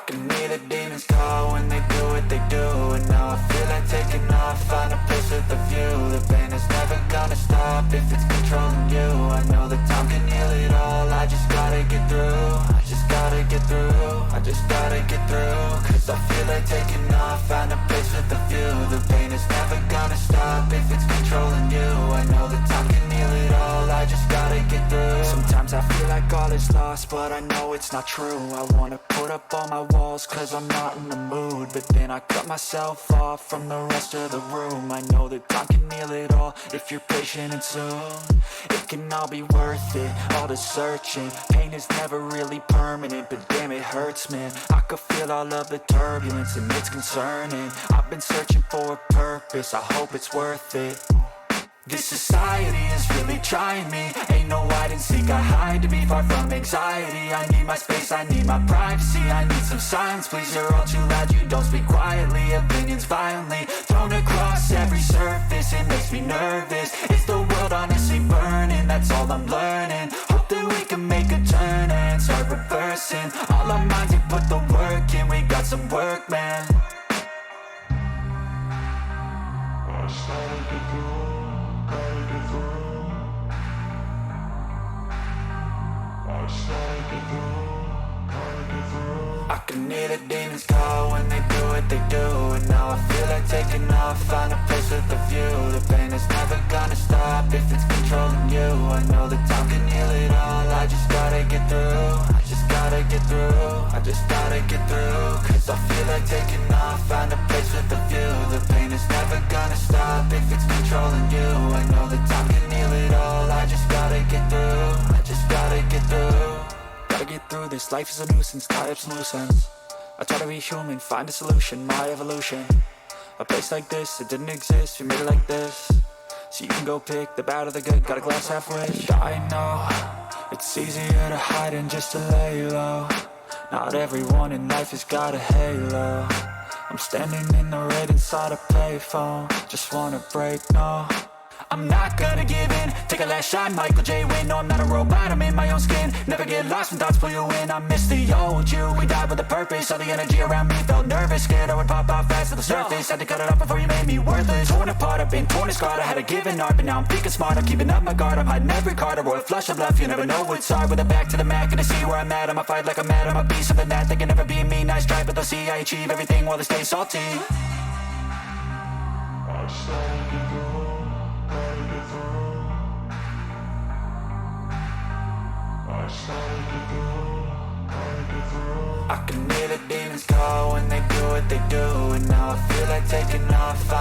can hear the demons call when they do what they do. And now I feel like taking off, find a place with a view. The pain is never gonna stop if it's controlling you. I know that time can heal it all, I just gotta get through. I just gotta get through, I just gotta get through. Cause I feel like taking off, find a place with a view. The pain is never gonna stop if it's controlling you. I know that time can heal it all, I just gotta get through. Sometimes I feel like all is lost, but I know it's not true. I wanna put up all my walls cause I'm not in the mood, but then I cut myself off from the rest of the room. I know that time can heal it all if you're patient and soon. It can all be worth it, all the searching. Pain is never really permanent, but damn it hurts, man. I could feel all of the turbulence and it's concerning. I've been searching for a purpose, I hope it's worth it. This society is really trying me. Ain't no hide and seek, I hide to be far from anxiety. I need my space, I need my privacy. I need some silence, please, you're all too loud. You don't speak quietly, opinions violently thrown across every surface. It makes me nervous, is the world honestly burning? That's all I'm learning. Hope that we can make a turn and start reversing. All our minds, we put the work in, we got some work, man. I can hear the demons call when they do what they do. And now I feel like taking off, find a place with a view. The pain is never gonna stop if it's controlling you. I know that time can heal it all, I just gotta get through. I just gotta get through, I just gotta get through. Cause I feel like taking off, find a place with a view. The pain is never gonna stop if it's controlling you. I know that time can heal it all, I just gotta get through. I just gotta get through. Gotta get through this, life is a nuisance, tie up some loose ends. I try to be human, find a solution, my evolution. A place like this, it didn't exist, we made it like this. So you can go pick the bad or the good, got a glass halfway. I know, it's easier to hide than just to lay low. Not everyone in life has got a halo. I'm standing in the red inside a payphone. Just wanna break, no, I'm not gonna give in. Take a last shot, Michael J. Win. No, I'm not a robot, I'm in my own skin. Never get lost when thoughts pull you in. I miss the old you, we died with a purpose. All the energy around me felt nervous, scared I would pop off fast to the surface. Had to cut it off before you made me worthless. Torn apart, I've been torn and scarred. I had a given art, but now I'm thinking smart. I'm keeping up my guard, I'm hiding every card. A royal flush of love, you never know what's hard. With a back to the mat, gonna see where I'm at. I'ma fight like I'm mad, I'ma be something that they can never be me. Nice try, but they'll see I achieve everything while they stay salty. I can hear the demons call when they do what they do. And now I feel like taking off,